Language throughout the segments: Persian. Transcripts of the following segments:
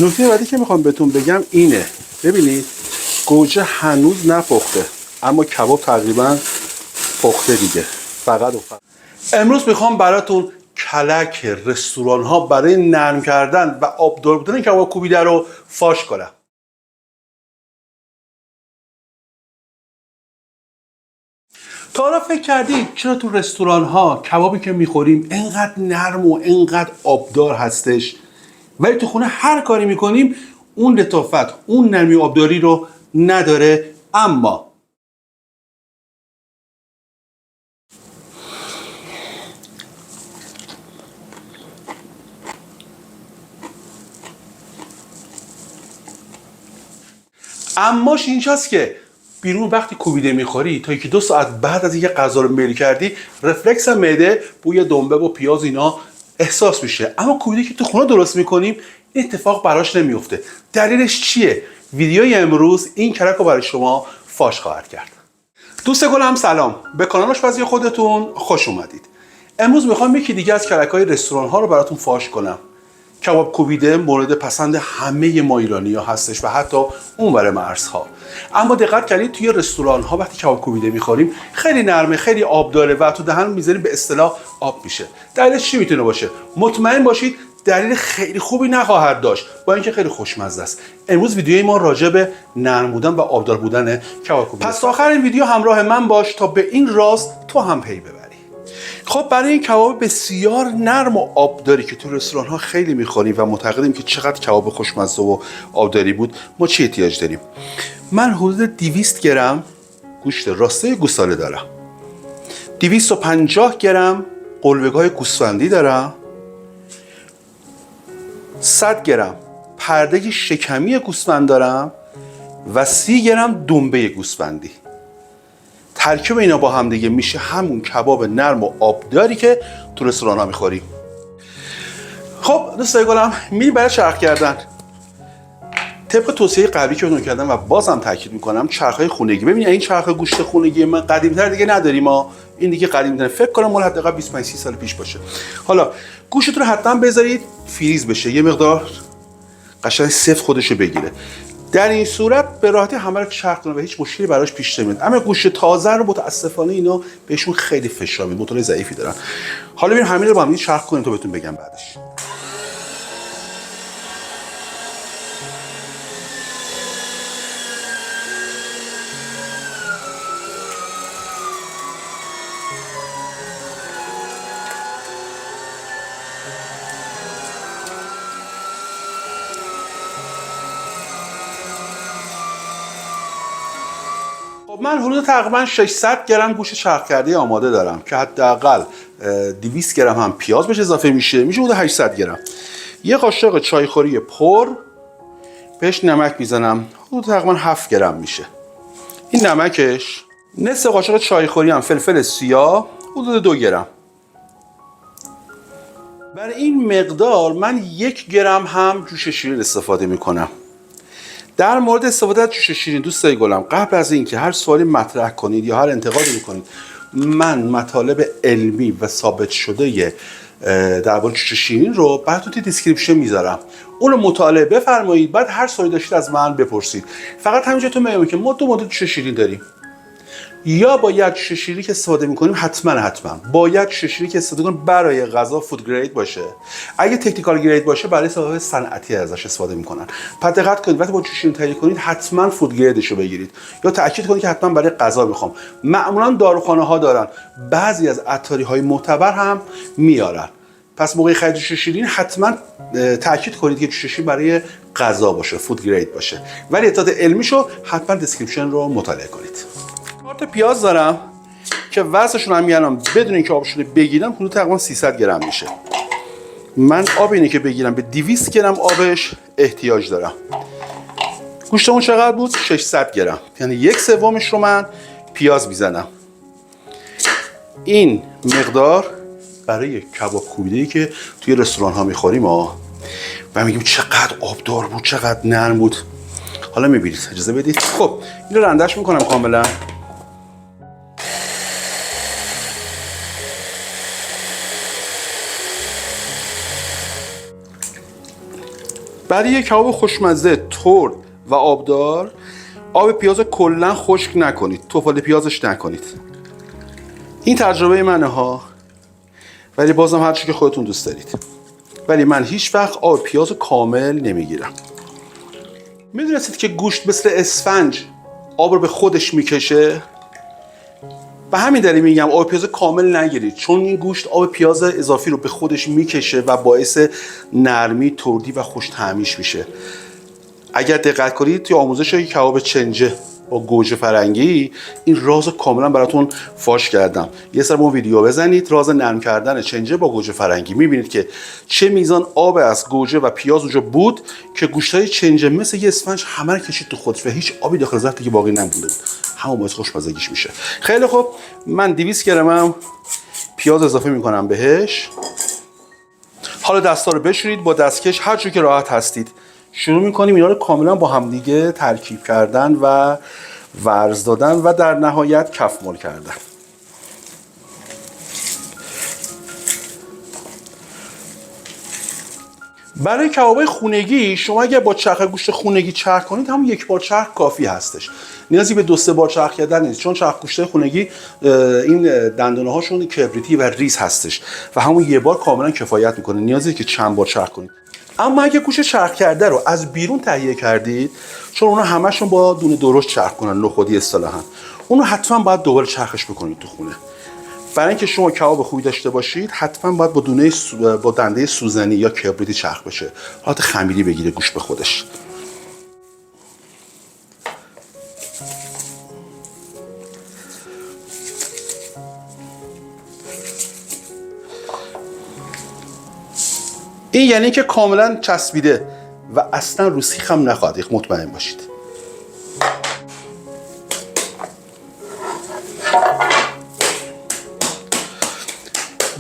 نکته بعدی که میخوام بهتون بگم اینه، ببینید گوجه هنوز نپخته اما کباب تقریبا پخته دیگه، فقط و فقط. امروز میخوام براتون کلک رستوران ها برای نرم کردن و آبدار بودن کباب کوبیده رو فاش کنم. تا حالا فکر کردید چرا تو رستوران ها کبابی که میخوریم انقدر نرم و انقدر آبدار هستش، ولی تو خونه هر کاری میکنیم اون لطافت، اون نرمی و آبداری رو نداره؟ اماش اینجاست که بیرون وقتی کوبیده میخوری تا 1-2 ساعت بعد از اینکه غذا رو میل کردی، رفلکس معده بوی دنبه و پیاز اینا احساس میشه، اما کوبیده که تو خونه درست میکنیم این اتفاق براش نمیفته. دلیلش چیه؟ ویدیوی امروز این کلک رو برای شما فاش خواهد کرد. دوست گلم سلام، به کانال آشپزی خودتون خوش اومدید. امروز میخوام یکی دیگه از کلک‌های رستوران ها رو براتون فاش کنم. کباب کوبیده مورد پسند همه ما ایرانی ها هستش و حتی اونور مرزها. اما دقت کردید توی رستوران ها وقتی کباب کوبیده میخوریم خیلی نرمه، خیلی آب داره و تو دهن میذاریم به اصطلاح آب میشه. دلیلش چی میتونه باشه؟ مطمئن باشید دلیل خیلی خوبی نخواهد داشت، با اینکه خیلی خوشمزه است. امروز ویدیوی ما راجع به نرم بودن و آبدار بودن کباب کوبیده. پس تا آخر این ویدیو همراه من باش تا به این راز تو هم پی ببری. خب برای این کباب بسیار نرم و آبداری که تو رستوران ها خیلی میخوریم و معتقدیم که چقدر کباب خوشمزه و آبداری بود، ما چی احتیاج داریم؟ من حدود 200 گرم گوشت راسته گوساله دارم، 250 گرم قلوه‌های گوسفندی دارم، 100 گرم پرده شکمی گوسفند دارم و 30 گرم دنبه گوسفندی. ترکیب اینا با هم دیگه میشه همون کباب نرم و آبداری که تو رستوران ها میخوریم. خب دوستای گلم، میریم برای چرخ کردن. طبق توصیه قبلی که بهتون کردم و بازم تاکید میکنم، چرخهای خونگی. ببینید این چرخ گوشت خونگی من قدیمی‌تر دیگه نداریم ما، این دیگه قدیمی‌تر، فکر کنم مال حداقل 25 30 سال پیش باشه. حالا گوشتتون رو حتما بذارید فریز بشه، یه مقدار قشنگ سفت خودش رو بگیره. در این صورت به راحتی همه رو چرخ کنه و هیچ مشکلی براش پیش نمیاد. اما گوشت تازه رو متاسفانه اینا بهشون خیلی فشار میاد، موتور ضعیفی دارن. حالا بریم همین رو با هم چرخ کنیم تا بهتون بگم بعدش. من حدود تقریبا 600 گرم گوشت چرخ کرده آماده دارم که حداقل 200 گرم هم پیاز بهش اضافه میشه حدود 800 گرم. یه قاشق چایخوری پر بهش نمک میزنم، حدود تقریبا 7 گرم میشه. این نمکش. نصف قاشق چایخوری هم فلفل سیاه حدود 2 گرم. برای این مقدار من 1 گرم هم جوش شیرین استفاده میکنم. در مورد استفاده از جوش شیرین دوستای گلم، قبل از اینکه هر سوالی مطرح کنید یا هر انتقادی میکنید، من مطالب علمی و ثابت شده درباره جوش شیرین رو براتون تو دیسکریپشن میذارم، اون رو مطالعه بفرمایید، بعد هر سوالی داشتید از من بپرسید. فقط همینجا تو میگم که ما 2 مدل جوش شیرین داریم، یا باید جوش شیرینی که استفاده میکنیم حتما باید جوش شیرینی که استفاده کنیم برای غذا فود گرید باشه. اگه تکنیکال گرید باشه برای استفاده صنعتی ازش استفاده میکنن. پس دقت کنید وقتی با جوش شیرین تهیه کنید حتما فود گریدش رو بگیرید، یا تاکید کنید که حتما برای غذا میخوام. معمولا داروخانه ها دارن، بعضی از عطاری های معتبر هم میارن. پس موقع خرید جوش شیرین حتما تاکید کنید که جوش شیرین برای غذا باشه، فود گرید باشه. ولی اطلاعات علمیشو حتما دیسکریپشن رو مطالعه کنید. 4 تا پیاز دارم که وزنشون هم میارم بدون اینکه آبشون رو بگیرم، حدود تقریبا 300 گرم میشه. من آب اینه که بگیرم به 200 گرم آبش احتیاج دارم. گوشتمون چقدر بود؟ 600 گرم، یعنی 1/3 رو من پیاز میزنم. این مقدار برای کباب کوبیده‌ای که توی رستوران ها میخوریم و میگیم چقدر آبدار بود، چقدر نرم بود. حالا میبینید، اجازه بدید. خب اینو رندش میکنم کاملا. برای یک کباب خوشمزه ترد و آبدار، آب پیاز کلا خشک نکنید، توفال پیازش نکنید. این تجربه منه ها، ولی بازم هر چی که خودتون دوست دارید. ولی من هیچ وقت آب پیاز کامل نمیگیرم. میدونستید که گوشت مثل اسفنج آب رو به خودش میکشه؟ به همین دلیل میگم آب پیاز کامل نگیرید، چون این گوشت آب پیاز اضافی رو به خودش میکشه و باعث نرمی، تردی و خوش طعمیش میشه. اگر دقت کنید توی آموزش کباب چنجه با گوجه فرنگی این راز کاملا براتون فاش کردم. یه سر اون ویدیو بزنید، راز نرم کردن چنجه با گوجه فرنگی. میبینید که چه میزان آب از گوجه و پیاز اونجا بود که گوشتای چنجه مثل یه اسفنج همه رو کشید تو خودش و هیچ آبی داخل ظرف دیگه باقی نمونده بود. همون باعث خوشمزگیش میشه. خیلی خوب، من 200 گرمم پیاز اضافه میکنم بهش. حالا دستا رو بشورید با دستکش، هر جور که راحت هستید. شروع میکنیم اینا رو کاملا با همدیگه ترکیب کردن و ورز دادن و در نهایت کف مال کردن. برای کباب خونگی شما اگر با چرخ گوشت خونگی چرخ کنید همون یک بار چرخ کافی هستش، نیازی به 2-3 بار چرخ کردن نیست، چون چرخ گوشت خونگی این دندانه هاشون کبریتی و ریز هستش و همون یه بار کاملا کفایت میکنه، نیازی که چند بار چرخ کنید. اما اگه گوشت چرخ کرده رو از بیرون تهیه کردید، چون اونا همشون با دونه درشت چرخ کنن، نخودی اصطلاحاً، اونو حتما باید دوباره چرخش بکنید تو خونه. برای اینکه شما کباب خوبی داشته باشید حتما باید با دنده سوزنی یا کبریتی چرخ بشه، حالت خمیری بگیره گوشت به خودش. این یعنی که کاملا چسبیده و اصلا رو سیخ هم نخواهد، مطمئن باشید.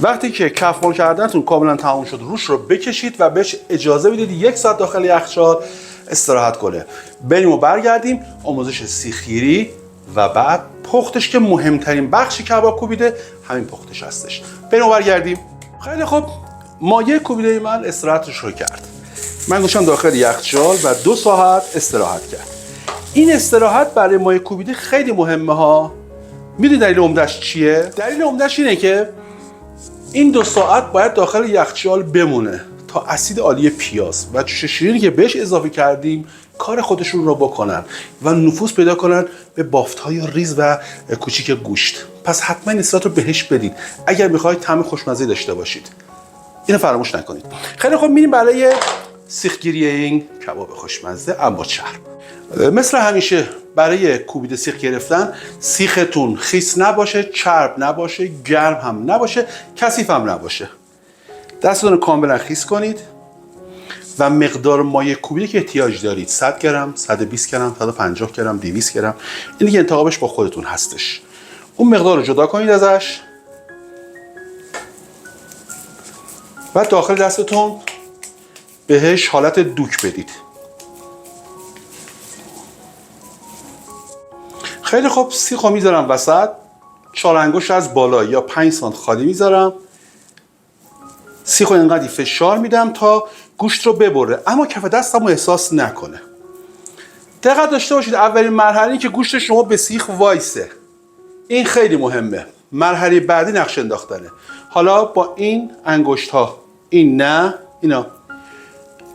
وقتی که کف مال کردنتون کاملا تمام شد، روش رو بکشید و بهش اجازه بدید 1 ساعت داخل یخچال استراحت کنه. بریم و برگردیم آموزش سیخگیری و بعد پختش که مهمترین بخش کباب کوبیده همین پختش هستش. بریم و برگردیم. خیلی خوب، مایه کوبیده من استراحتش رو کرد. من گوشم داخل یخچال و 2 ساعت استراحت کرد. این استراحت برای مایه کوبیده خیلی مهمه ها. میدونی دلیل عمده‌اش چیه؟ دلیل عمده‌اش اینه که این 2 ساعت باید داخل یخچال بمونه تا اسید عالی پیاز و جوش شیرینی که بهش اضافه کردیم کار خودشون رو بکنن و نفوذ پیدا کنن به بافت‌های ریز و کوچیک گوشت. پس حتما این استراحت رو بهش بدید اگر می‌خواید طعم خوشمزه داشته باشید. اینو فراموش نکنید. خیلی خوب، میریم برای سیخگیری این کباب خوشمزه اما چرب. مثل همیشه برای کوبیده سیخ گرفتن سیختون خیس نباشه، چرب نباشه، گرم هم نباشه، کثیف هم نباشه. دستتون رو کاملا خیس کنید و مقدار مایه کوبیده که احتیاج دارید 100 گرم، 120 گرم، 150 گرم، 200 گرم، این دیگه انتخابش با خودتون هستش. اون مقدار رو جدا کنید ازش و داخل دستتون بهش حالت دوک بدید. خیلی خوب، سیخو میذارم وسط، 4 انگشت از بالا یا 5 سانت خالی میذارم. سیخو اینقدر فشار میدم تا گوشت رو ببره، اما کف دستمو احساس نکنه. دقت داشته باشید اولین مرحله این که گوشت شما به سیخ وایسه. این خیلی مهمه. مرحله بعدی نقش انداختنه. حالا با این انگشت ها، این نه، اینا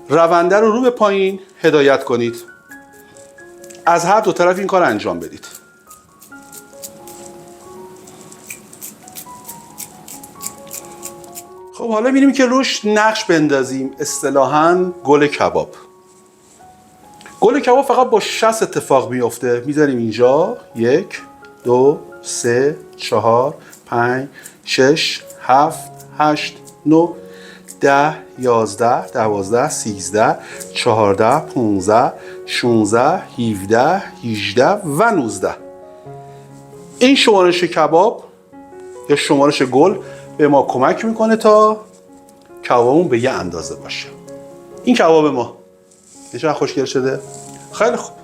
رونده رو به پایین هدایت کنید. از هر دو طرف این کار انجام بدید. خب حالا می‌بینیم که روش نقش بندازیم، اصطلاحاً گل کباب. گل کباب فقط با 60 اتفاق میفته. میذاریم اینجا 1 2 3 4 5 6 7 8 9 10 11 12 13 14 15 16 17 18 و 19. این شمارش کباب یا شمارش گل به ما کمک میکنه تا کبابمون به یه اندازه باشه. این کباب ما چقدر خوشگل شده. خیلی خوب.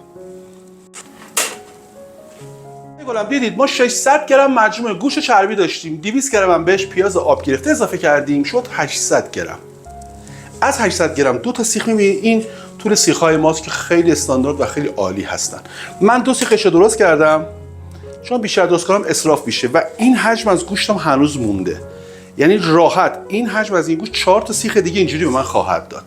گلم دیدید ما 600 گرم مجموع گوشت چربی داشتیم، 200 گرم هم بهش پیاز آب گرفته اضافه کردیم، شد 800 گرم. از 800 گرم 2 تا سیخ می‌بینید این طول سیخ‌های ماست که خیلی استاندارد و خیلی عالی هستن. من 2 سیخش رو درست کردم، چون بیشتر درست کنم اسراف میشه و این حجم از گوشتم هنوز مونده. یعنی راحت این حجم از این گوشت 4 تا سیخ دیگه اینجوری به من خواهد داد.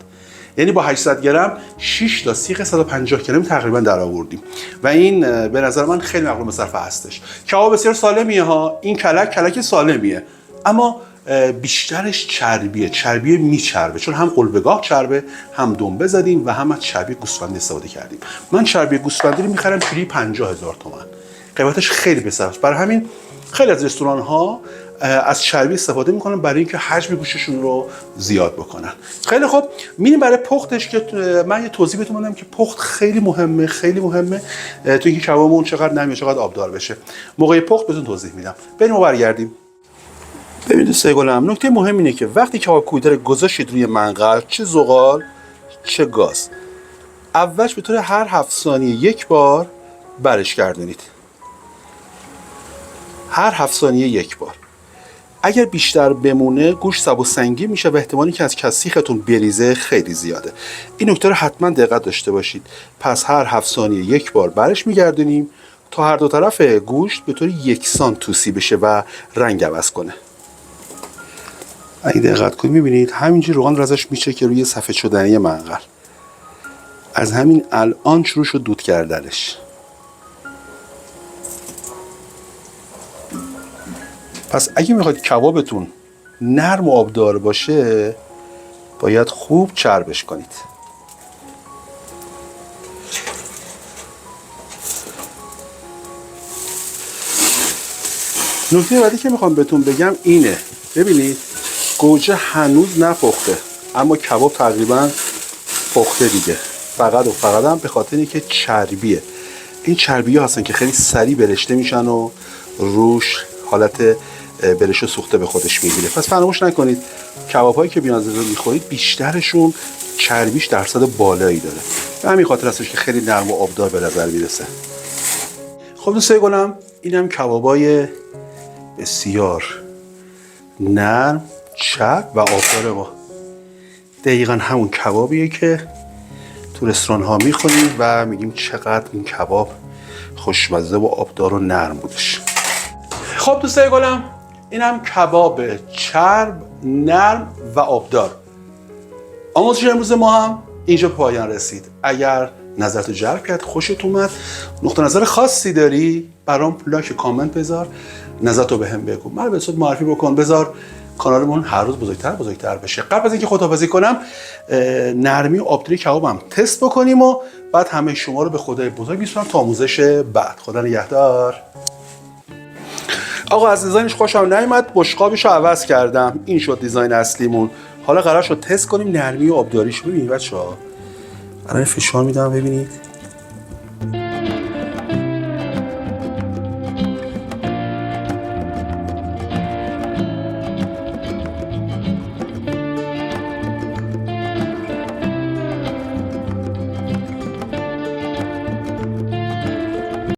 یعنی با 800 گرم 6 تا سیخ 150 گرم تقریبا در آوردیم و این به نظر من خیلی مقبول به صرفه هستش. کباب بسیار سالمیه ها، این کلک سالمیه، اما بیشترش چربی میچربه، چون هم قلبگاه چربه، هم دنبه زدیم و هم از چربی گوسفندی استفاده کردیم. من چربی گوسفندی رو میخرم کیلویی 50,000 تومان. قیمتش خیلی بسیار است. برای همین خیلی از رستوران ها از چربی استفاده میکنن برای اینکه حجم گوشتشون رو زیاد بکنن. خیلی خوب، میریم برای پختش که من یه توضیح بهتون بدم که پخت خیلی مهمه تو اینکه کبابمون چقدر نرم یا چقدر آبدار بشه. موقع پخت بهتون توضیح میدم. بریم و برگردیم. ببینید دوستای گلم، نکته مهم اینه که وقتی کباب کوبیده رو گذاشتید روی منقل، چه زغال چه گاز، اولش به طور هر 7 ثانیه یک بار برش گردونید. هر 7 ثانیه یک بار. اگر بیشتر بمونه گوشت سبک و سنگین میشه و احتمالی که از سیختون بریزه خیلی زیاده. این نکته رو حتما دقت داشته باشید. پس هر 7 ثانیه یک بار برش میگردونیم تا هر دو طرف گوشت به طور یکسان توسی بشه و رنگ عوض کنه. اگه دقت کنید میبینید همینجوری روغن رو ازش میشه که روی سفید شدنی منقل. از همین الان شروع شد دود کردنش. پس اگه میخواید کبابتون نرم و آبدار باشه باید خوب چربش کنید. نکته بعدی که میخوام بهتون بگم اینه، ببینید گوجه هنوز نپخته اما کباب تقریبا پخته دیگه. فقط هم به خاطر اینکه چربیه. این چربی‌ها هستن که خیلی سریع برشته میشن و روش حالت برش سوخته به خودش میگیره. پس فراموش نکنید کباب‌هایی که بی‌نظیر رو میخورید بیشترشون چربیش درصد بالایی داره. به همین خاطر هستش که خیلی نرم و آبدار به نظر میرسه. خب دوستای گلم، اینم کبابای بسیار نرم، چرب و آبدار ما. دقیقاً همون کبابیه که تو رستوران ها میخوریم و میگیم چقدر این کباب خوشمزه و آبدار و نرم بودش. خب دوستای گلم، اینم کباب چرب، نرم و آبدار. آموزش امروز ما هم اینجا پایان رسید. اگر نظرتو جلب کرد، خوشت اومد، نقطه نظر خاصی داری، برام لایک کامنت بذار، نظرتو بهم بگو. من به صورت معرفی بکن، بذار کانالمون هر روز بزرگتر بشه. قبل از اینکه خداحافظی کنم، نرمی و آبداری کبابم تست بکنیم و بعد همه شما رو به خدای بزرگ میسپارم تا آموزش بعد. خدا نگهدار. آقا از دیزاینش خوشم نیومد، بشقابش رو عوض کردم. این شد دیزاین اصلیمون. حالا قرار شد تست کنیم نرمی و آبداریش. ببینید بچه‌ها، الان فشار میدم ببینید.